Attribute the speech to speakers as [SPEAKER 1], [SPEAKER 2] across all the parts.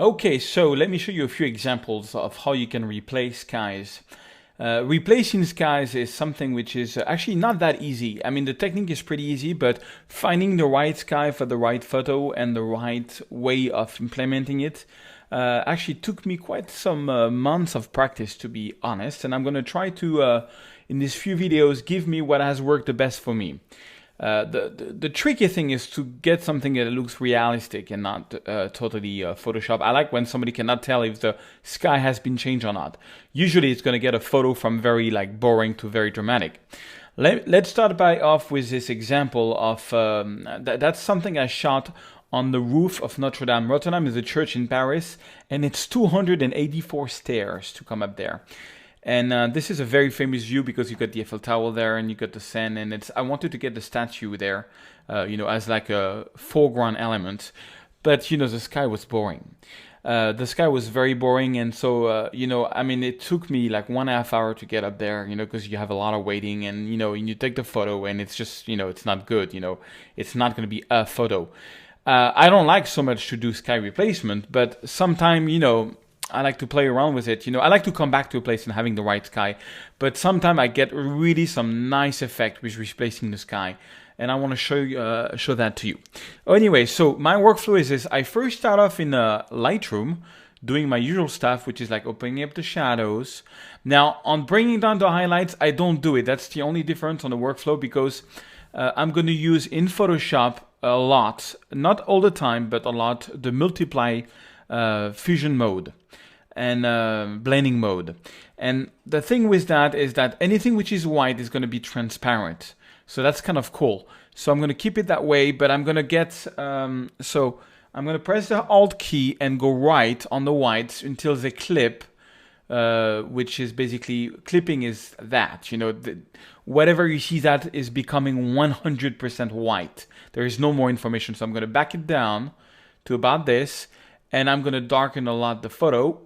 [SPEAKER 1] Okay, so let me show you a few examples of how you can replace skies. Replacing skies is something which is actually not that easy. I mean, the technique is pretty easy, but finding the right sky for the right photo and the right way of implementing it actually took me quite some months of practice, to be honest. And I'm going to try to, in these few videos, give me what has worked the best for me. The tricky thing is to get something that looks realistic and not totally Photoshop. I like when somebody cannot tell if the sky has been changed or not. Usually it's going to get a photo from very like boring to very dramatic. Let's start by off with this example of that's something I shot on the roof of Notre Dame. Notre Dame is a church in Paris, and it's 284 stairs to come up there. And this is a very famous view because you got the Eiffel Tower there and you got the Seine, and I wanted to get the statue there, as like a foreground element. But, the sky was boring. The sky was very boring, and so, I mean, it took me like 1.5 hours to get up there, because you have a lot of waiting, and, you take the photo and it's just, it's not good, it's not going to be a photo. I don't like so much to do sky replacement, but sometimes, I like to play around with it. I like to come back to a place and having the right sky. But sometimes I get really some nice effect with replacing the sky. And I want to show that to you. Anyway, so my workflow is this. I first start off in Lightroom, doing my usual stuff, which is like opening up the shadows. Now, on bringing down the highlights, I don't do it. That's the only difference on the workflow because I'm going to use in Photoshop a lot, not all the time, but a lot, the multiply fusion mode and blending mode. And the thing with that is that anything which is white is going to be transparent. So that's kind of cool. So I'm going to keep it that way, but I'm going to get, so I'm going to press the Alt key and go right on the whites until they clip, which is basically, clipping is that, whatever you see that is becoming 100% white. There is no more information. So I'm going to back it down to about this, and I'm going to darken a lot the photo.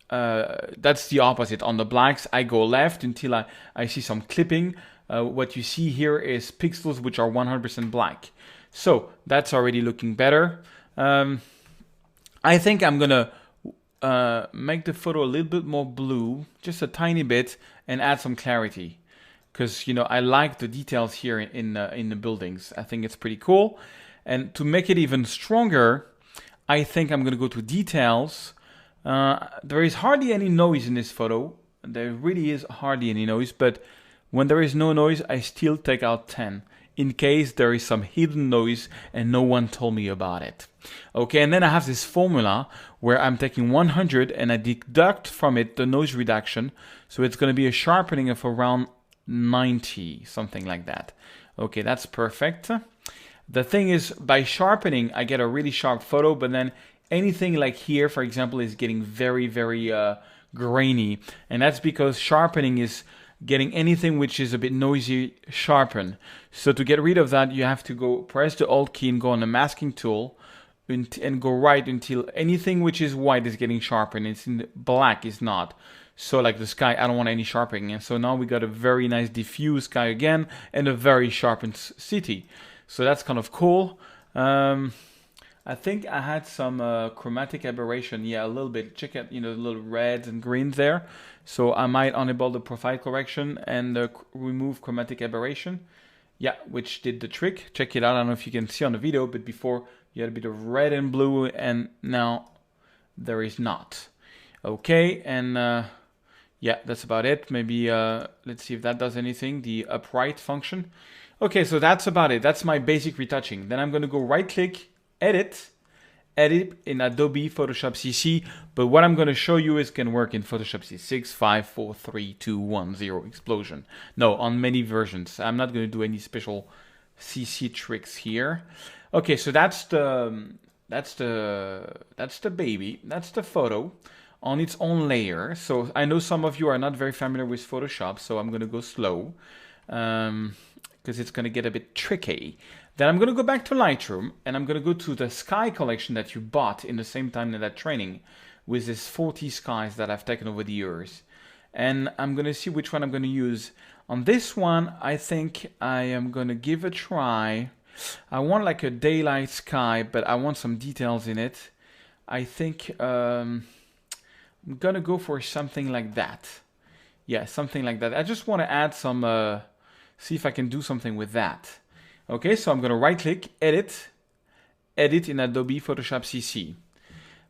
[SPEAKER 1] That's the opposite. On the blacks, I go left until I see some clipping. What you see here is pixels which are 100% black. So that's already looking better. I think I'm going to make the photo a little bit more blue, just a tiny bit, and add some clarity. Because, I like the details here in the buildings. I think it's pretty cool. And to make it even stronger, I think I'm going to go to details. There is hardly any noise in this photo. There really is hardly any noise, but when there is no noise, I still take out 10 in case there is some hidden noise and no one told me about it. Okay, and then I have this formula where I'm taking 100 and I deduct from it the noise reduction. So it's going to be a sharpening of around 90, something like that. Okay, that's perfect. The thing is, by sharpening, I get a really sharp photo, but then anything like here, for example, is getting very, very grainy. And that's because sharpening is getting anything which is a bit noisy sharpen. So to get rid of that, you have to go press the Alt key and go on the masking tool and go right until anything which is white is getting sharpened. It's in black is not. So like the sky, I don't want any sharpening. And so now we got a very nice diffuse sky again and a very sharpened city. So that's kind of cool. I think I had some chromatic aberration. Yeah, a little bit. Check out, the little reds and greens there. So I might enable the profile correction and remove chromatic aberration. Yeah, which did the trick. Check it out. I don't know if you can see on the video, but before you had a bit of red and blue, and now there is not. Okay, and yeah, that's about it. Maybe let's see if that does anything. The upright function. Okay, so that's about it. That's my basic retouching. Then I'm going to go right-click, edit in Adobe Photoshop CC, but what I'm going to show you is can work in Photoshop C6, 5, 4, 3, 2, 1, 0, explosion. No, on many versions. I'm not going to do any special CC tricks here. Okay, so that's the baby. That's the photo on its own layer. So I know some of you are not very familiar with Photoshop, so I'm going to go slow because it's going to get a bit tricky. Then I'm going to go back to Lightroom and I'm going to go to the sky collection that you bought in the same time in that training with this 40 skies that I've taken over the years. And I'm going to see which one I'm going to use. On this one, I think I am going to give a try. I want like a daylight sky, but I want some details in it. I think I'm gonna go for something like that. Yeah, something like that. I just want to add some, see if I can do something with that. Okay, so I'm gonna right click, edit in Adobe Photoshop CC.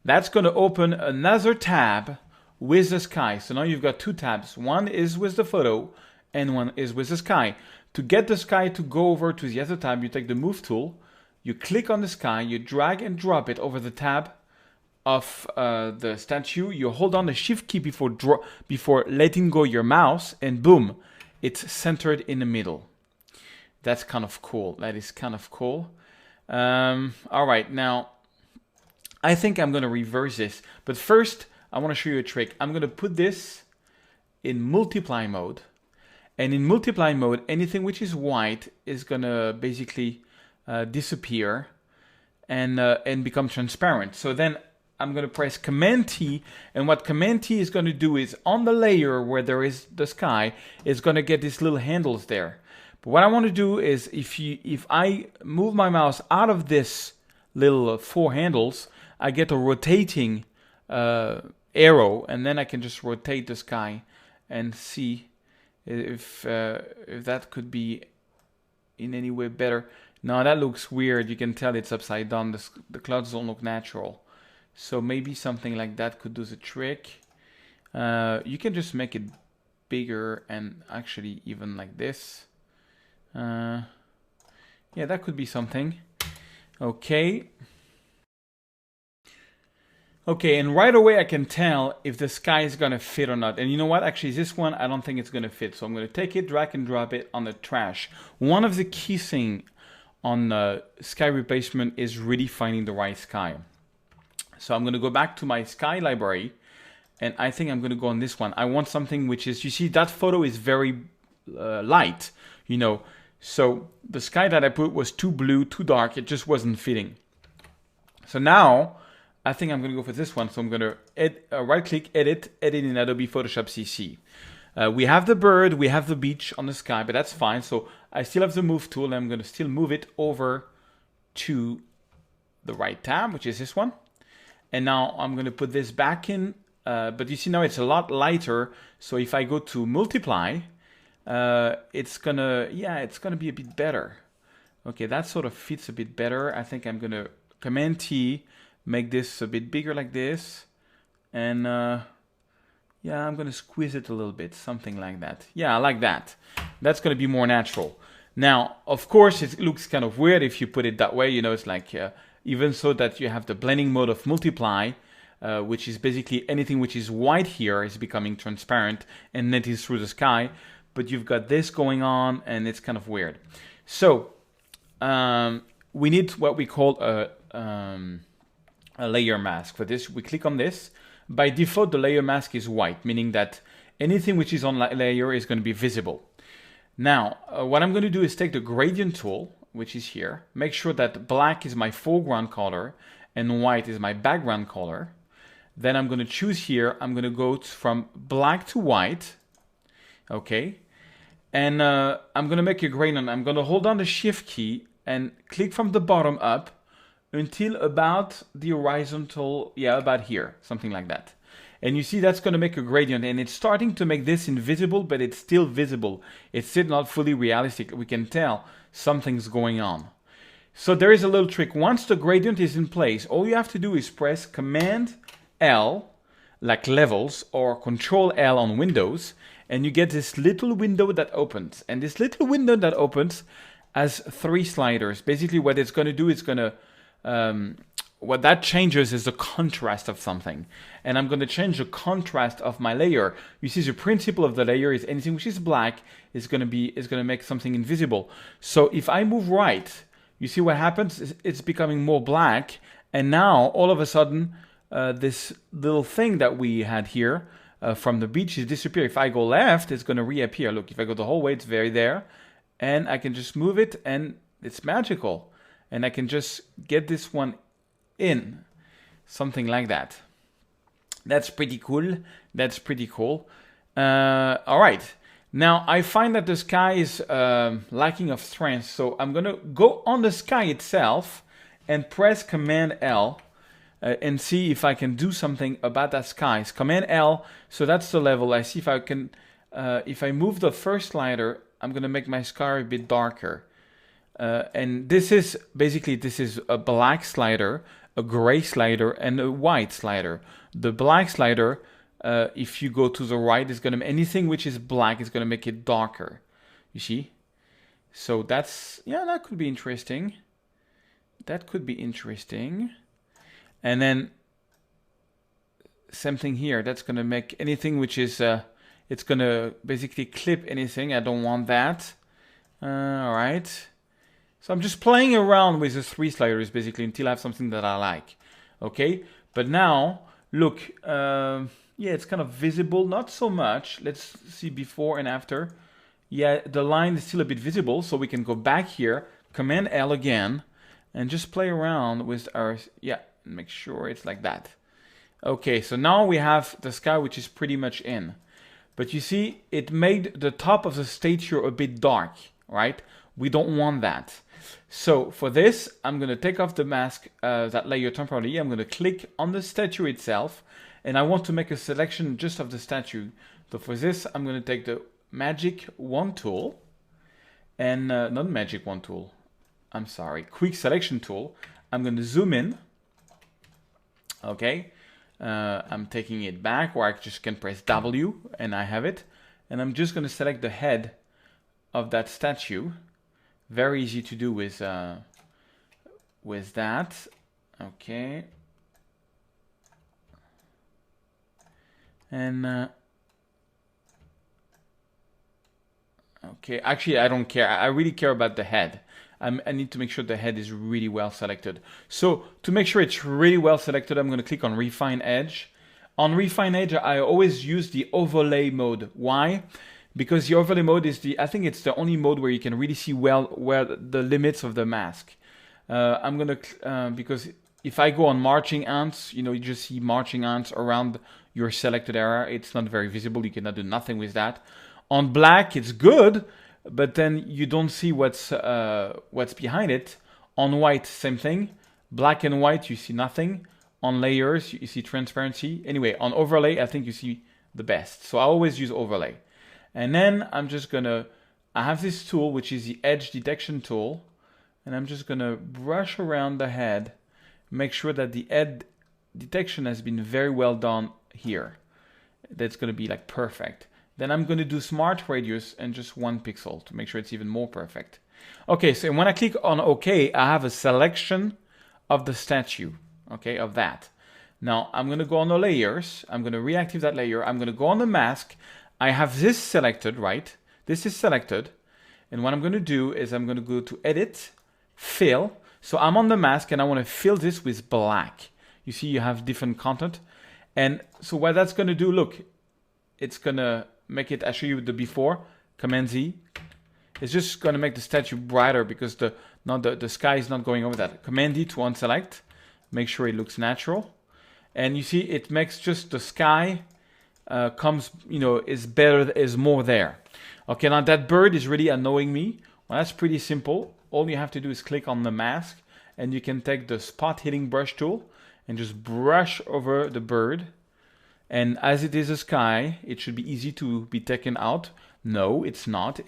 [SPEAKER 1] That's gonna open another tab with the sky. So now you've got two tabs. One is with the photo and one is with the sky. To get the sky to go over to the other tab, you take the move tool, you click on the sky, you drag and drop it over the tab of the statue. You hold on the shift key before letting go your mouse, and boom, it's centered in the middle. That's kind of cool. That is kind of cool. All right, now I think I'm going to reverse this, but first I want to show you a trick. I'm going to put this in multiply mode, and in multiply mode, anything which is white is going to basically disappear and become transparent. So then I'm going to press Command T, and what Command T is going to do is on the layer where there is the sky, it's going to get these little handles there. But what I want to do is if I move my mouse out of this little four handles, I get a rotating arrow, and then I can just rotate the sky and see if that could be in any way better. No, that looks weird. You can tell it's upside down. The clouds don't look natural. So maybe something like that could do the trick. You can just make it bigger and actually even like this. Yeah, that could be something. Okay. Okay, and right away I can tell if the sky is gonna fit or not. And you know what? Actually, this one, I don't think it's gonna fit. So I'm gonna take it, drag and drop it on the trash. One of the key things on sky replacement is really finding the right sky. So I'm gonna go back to my sky library, and I think I'm gonna go on this one. I want something which is, you see that photo is very light, you know. So the sky that I put was too blue, too dark, it just wasn't fitting. So now, I think I'm gonna go for this one. So I'm gonna right click, edit in Adobe Photoshop CC. We have the bird, we have the beach on the sky, but that's fine. So I still have the move tool, and I'm gonna still move it over to the right tab, which is this one. And now I'm gonna put this back in, but you see now it's a lot lighter. So if I go to multiply, it's gonna be a bit better. Okay, that sort of fits a bit better. I think I'm gonna Command T, make this a bit bigger like this, and yeah, I'm gonna squeeze it a little bit, something like that. Yeah, I like that. That's gonna be more natural. Now, of course, it looks kind of weird if you put it that way. You know, it's like even so that you have the blending mode of multiply, which is basically anything which is white here is becoming transparent, and that is through the sky. But you've got this going on, and it's kind of weird. So we need what we call a layer mask. For this, we click on this. By default, the layer mask is white, meaning that anything which is on layer is going to be visible. Now, what I'm going to do is take the gradient tool, which is here, make sure that black is my foreground color and white is my background color. Then I'm going to choose here, I'm going to go from black to white. Okay. And I'm going to make a gradient. I'm going to hold down the shift key and click from the bottom up until about the horizontal, yeah, about here, something like that. And you see that's going to make a gradient, and it's starting to make this invisible, but it's still visible. It's still not fully realistic. We can tell something's going on. So there is a little trick. Once the gradient is in place, all you have to do is press Command L, like levels, or Control L on Windows, and you get this little window that opens. And this little window that opens has three sliders. Basically what it's going to do is going to what that changes is the contrast of something. And I'm going to change the contrast of my layer. You see, the principle of the layer is anything which is black is going to make something invisible. So if I move right, you see what happens? It's becoming more black. And now all of a sudden, this little thing that we had here from the beach is disappear. If I go left, it's going to reappear. Look, if I go the whole way, it's very there. And I can just move it, and it's magical. And I can just get this one in, something like that. That's pretty cool. That's pretty cool. All right. Now I find that the sky is lacking of strength, so I'm gonna go on the sky itself and press Command L and see if I can do something about that sky. Command L, so that's the level. I see if I can, if I move the first slider, I'm gonna make my sky a bit darker. And this is basically, this is a black slider, a gray slider, and a white slider. The black slider, if you go to the right, is gonna, anything which is black is gonna make it darker. You see? So that's, yeah, that could be interesting. That could be interesting. And then same thing here. That's gonna make anything which is, it's gonna basically clip anything. I don't want that. All right. So I'm just playing around with the 3 sliders basically until I have something that I like. Okay. But now look, yeah, it's kind of visible, not so much. Let's see before and after. Yeah, the line is still a bit visible, so we can go back here, Command L again, and just play around with our, yeah, make sure it's like that. Okay, so now we have the sky which is pretty much in. But you see, it made the top of the statue a bit dark, right? We don't want that. So for this, I'm going to take off the mask, that layer temporarily. I'm going to click on the statue itself, and I want to make a selection just of the statue. So for this, I'm going to take the Magic Wand tool, and not Magic Wand tool, I'm sorry, Quick Selection tool. I'm going to zoom in. Okay, I'm taking it back, or I just can press W and I have it. And I'm just going to select the head of that statue. Very easy to do with that. Okay, and okay, actually I don't care. I really care about the head. I need to make sure the head is really well selected. So to make sure it's really well selected, I'm going to click on Refine Edge. On Refine Edge, I always use the overlay mode. Why? Because the overlay mode is I think it's the only mode where you can really see well where the limits of the mask. I'm going to, because if I go on marching ants, you know, you just see marching ants around your selected area. It's not very visible. You cannot do nothing with that. On black, it's good, but then you don't see what's behind it. On white, same thing. Black and white, you see nothing. On layers, you see transparency. Anyway, on overlay, I think you see the best. So I always use overlay. And then I'm just gonna, I have this tool, which is the edge detection tool. And I'm just gonna brush around the head, make sure that the edge detection has been very well done here. That's gonna be like perfect. Then I'm gonna do smart radius and just 1 pixel to make sure it's even more perfect. Okay, so when I click on OK, I have a selection of the statue, okay, of that. Now I'm gonna go on the layers, I'm gonna reactivate that layer, I'm gonna go on the mask. I have this selected, right? This is selected. And what I'm going to do is I'm going to go to Edit, Fill. So I'm on the mask and I want to fill this with black. You see you have different content. And so what that's going to do, look, it's going to make it, I show you the before, Command Z. It's just going to make the statue brighter because the sky is not going over that. Command D to unselect, make sure it looks natural. And you see it makes just the sky comes, you know, is better, is more there. Okay, now that bird is really annoying me. Well, that's pretty simple. All you have to do is click on the mask and you can take the spot hitting brush tool and just brush over the bird. And as it is a sky, it should be easy to be taken out. No, it's not.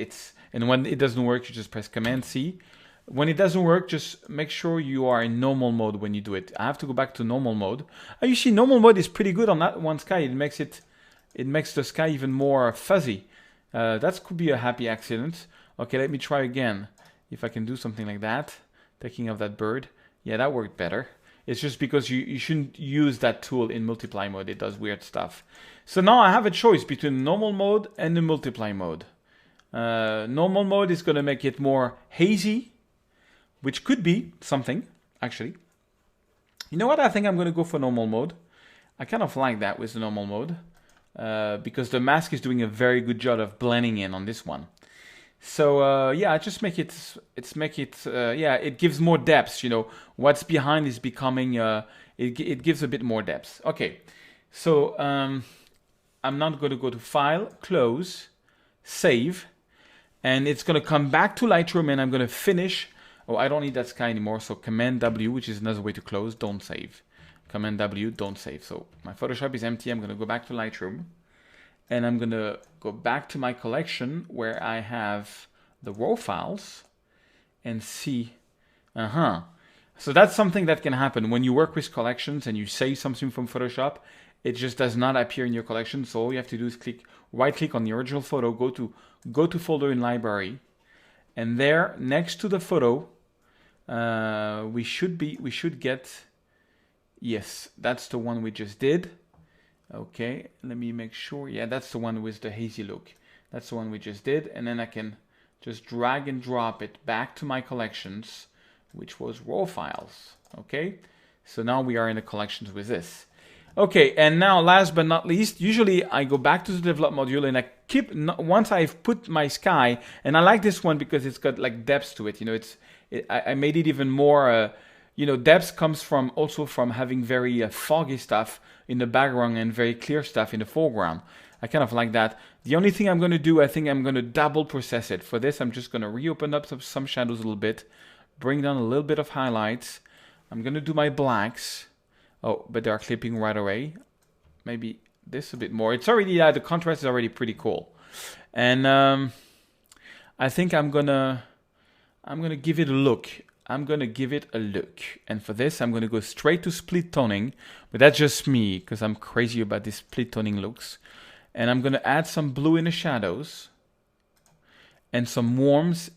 [SPEAKER 1] And when it doesn't work, you just press Command C. When it doesn't work, just make sure you are in normal mode when you do it. I have to go back to normal mode. You see, normal mode is pretty good on that one sky. It makes the sky even more fuzzy. That could be a happy accident. Okay, let me try again. If I can do something like that, taking off that bird. Yeah, that worked better. It's just because you shouldn't use that tool in multiply mode. It does weird stuff. So now I have a choice between normal mode and the multiply mode. Normal mode is going to make it more hazy, which could be something, actually. You know what? I think I'm going to go for normal mode. I kind of like that with the normal mode. Because the mask is doing a very good job of blending in on this one. So yeah, I just make it, yeah, it gives more depth, you know, what's behind is becoming, it gives a bit more depth. Okay, so I'm not going to go to File, Close, Save, and it's going to come back to Lightroom and I'm going to finish. Oh, I don't need that sky anymore, so Command W, which is another way to close, don't save. Command W, don't save. So my Photoshop is empty. I'm going to go back to Lightroom, and I'm going to go back to my collection where I have the raw files and see, So that's something that can happen when you work with collections and you save something from Photoshop. It just does not appear in your collection. So all you have to do is right click on the original photo, go to folder in library, and there next to the photo, we should get, yes, that's the one we just did. Okay, let me make sure. Yeah, that's the one with the hazy look. That's the one we just did. And then I can just drag and drop it back to my collections, which was raw files. Okay, so now we are in the collections with this. Okay, and now last but not least, usually I go back to the develop module and I keep, once I've put my sky, and I like this one because it's got like depth to it. You know, I made it even more, you know, depth comes from also from having very foggy stuff in the background and very clear stuff in the foreground. I kind of like that. The only thing I'm going to do, I think I'm going to double process it. For this, I'm just going to reopen up some shadows a little bit, bring down a little bit of highlights. I'm going to do my blacks. Oh, but they are clipping right away. Maybe this a bit more. It's already, the contrast is already pretty cool. And I think I'm gonna give it a look. I'm gonna give it a look. And for this, I'm gonna go straight to split toning. But that's just me, because I'm crazy about these split toning looks. And I'm gonna add some blue in the shadows and some warms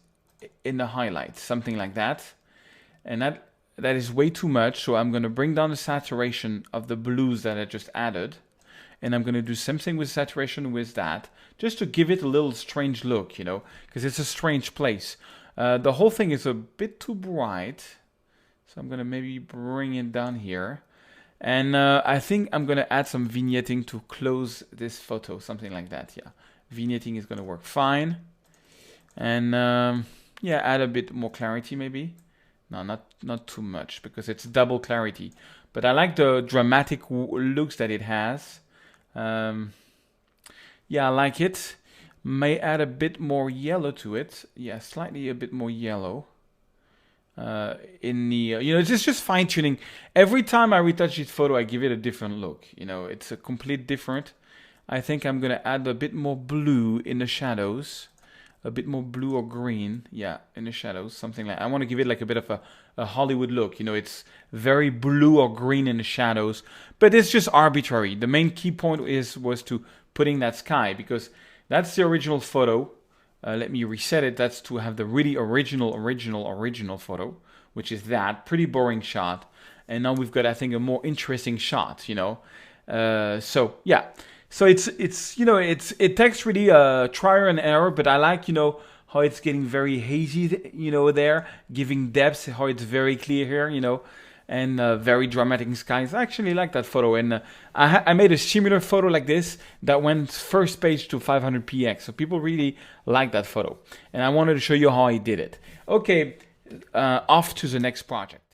[SPEAKER 1] in the highlights, something like that. And that is way too much, so I'm going to bring down the saturation of the blues that I just added. And I'm going to do something with saturation with that, just to give it a little strange look, you know, because it's a strange place. The whole thing is a bit too bright, so I'm going to maybe bring it down here. And I think I'm going to add some vignetting to close this photo, something like that, yeah. Vignetting is going to work fine. And yeah, add a bit more clarity maybe. No, not too much, because it's double clarity. But I like the dramatic looks that it has. Yeah, I like it. May add a bit more yellow to it. Yeah, slightly a bit more yellow. In the, you know, it's just fine tuning. Every time I retouch this photo, I give it a different look. You know, it's a complete different. I think I'm going to add a bit more blue in the shadows. A bit more blue or green, yeah, in the shadows, something like. I want to give it like a bit of a Hollywood look. You know, it's very blue or green in the shadows, but it's just arbitrary. The main key point was to putting that sky, because that's the original photo. Let me reset it. That's to have the really original photo, which is that pretty boring shot. And now we've got, I think, a more interesting shot. You know, so yeah. So it's you know, it takes really trial and error, but I like, you know, how it's getting very hazy, you know, there, giving depth, how it's very clear here, you know, and very dramatic skies. I actually like that photo, and I made a similar photo like this that went first page to 500px, so people really like that photo, and I wanted to show you how I did it. Okay, off to the next project.